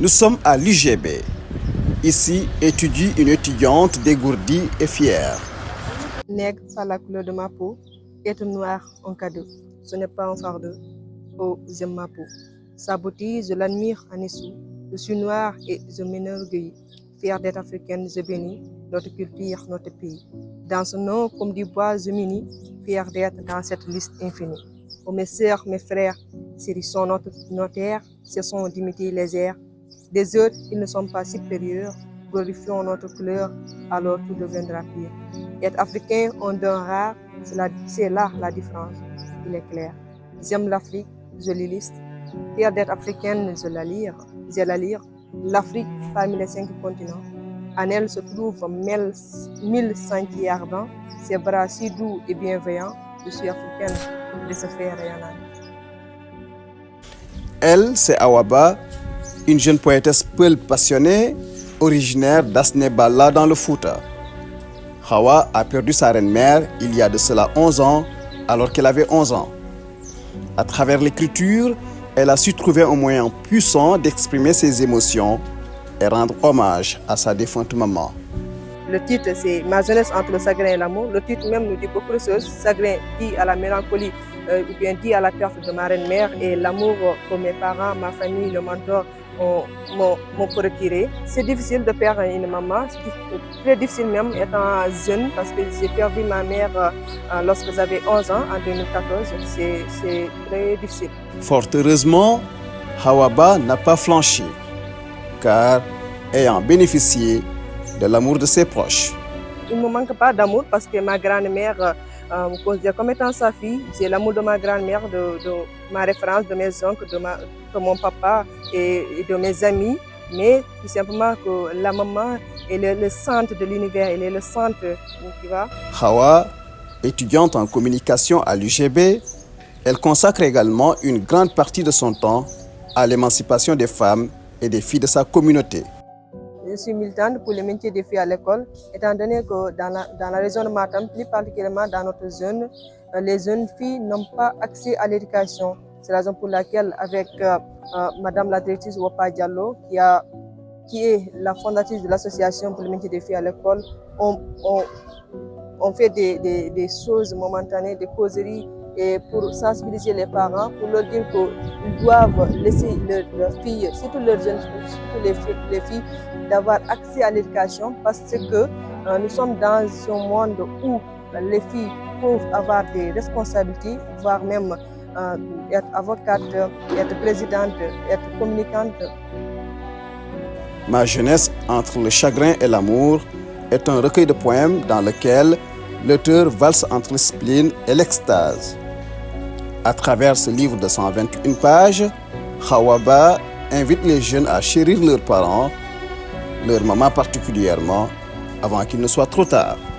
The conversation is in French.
Nous sommes à l'UGB. Ici étudie une étudiante dégourdie et fière. Nègre par la couleur de ma peau, être noir un cadeau. Ce n'est pas un fardeau. Oh, j'aime ma peau. Sa beauté, je l'admire en dessous. Je suis noire et je m'enorgueillis. Fière d'être africaine, je bénis notre culture, notre pays. Dans ce nom, comme du bois, je m'unis, fière d'être dans cette liste infinie. Oh, mes sœurs, mes frères, chérissons notre terre, cessons d'imiter les airs. Des autres, ils ne sont pas supérieurs. Glorifions notre couleur, alors tout deviendra pire. Être africain, un don rare, c'est là la différence. Il est clair. J'aime l'Afrique, je l'illustre. Fière d'être africaine, je la lire. L'Afrique parmi les 5 continents. En elle se trouvent 1000 sentiers ardents. Ses bras si doux et bienveillants. Je suis africaine de se faire rayonnant. Elle, c'est Awaba, une jeune poétesse peul passionnée, originaire d'Asnebala dans le Fouta. Hawa a perdu sa reine-mère il y a de cela 11 ans, alors qu'elle avait 11 ans. À travers l'écriture, elle a su trouver un moyen puissant d'exprimer ses émotions et rendre hommage à sa défunte maman. Le titre, c'est Ma jeunesse entre le chagrin et l'amour. Le titre même nous dit beaucoup de choses. Chagrin dit à la mélancolie, ou bien dit à la perte de ma reine-mère, et l'amour que mes parents, ma famille, le mentor m'ont procuré. C'est difficile de perdre une maman, c'est très difficile même étant jeune, parce que j'ai perdu ma mère lorsque j'avais 11 ans, en 2014. C'est très difficile. Fort heureusement, Hawaba n'a pas flanchi, car ayant bénéficié de l'amour de ses proches. Il ne me manque pas d'amour parce que ma grand-mère me considère comme étant sa fille. J'ai l'amour de ma grand-mère, de ma référence, de mes oncles, de mon papa et de mes amis. Mais tout simplement que la maman, elle est le centre de l'univers, elle est le centre, tu vois. Hawa, étudiante en communication à l'UGB, elle consacre également une grande partie de son temps à l'émancipation des femmes et des filles de sa communauté. Je suis militante pour le maintien des filles à l'école, étant donné que dans la région de Matam, plus particulièrement dans notre zone, les jeunes filles n'ont pas accès à l'éducation. C'est la raison pour laquelle, avec Madame la directrice Wapa Diallo, qui est la fondatrice de l'association pour le maintien des filles à l'école, on fait des choses momentanées, des causeries, et pour sensibiliser les parents, pour leur dire qu'ils doivent laisser leurs filles, surtout leurs jeunes, surtout les filles, d'avoir accès à l'éducation, parce que nous sommes dans un monde où les filles peuvent avoir des responsabilités, voire même être avocate, être présidente, être communicante. Ma jeunesse entre le chagrin et l'amour est un recueil de poèmes dans lequel l'auteur valse entre le spleen et l'extase. À travers ce livre de 121 pages, Hawaba invite les jeunes à chérir leurs parents, leur maman particulièrement, avant qu'il ne soit trop tard.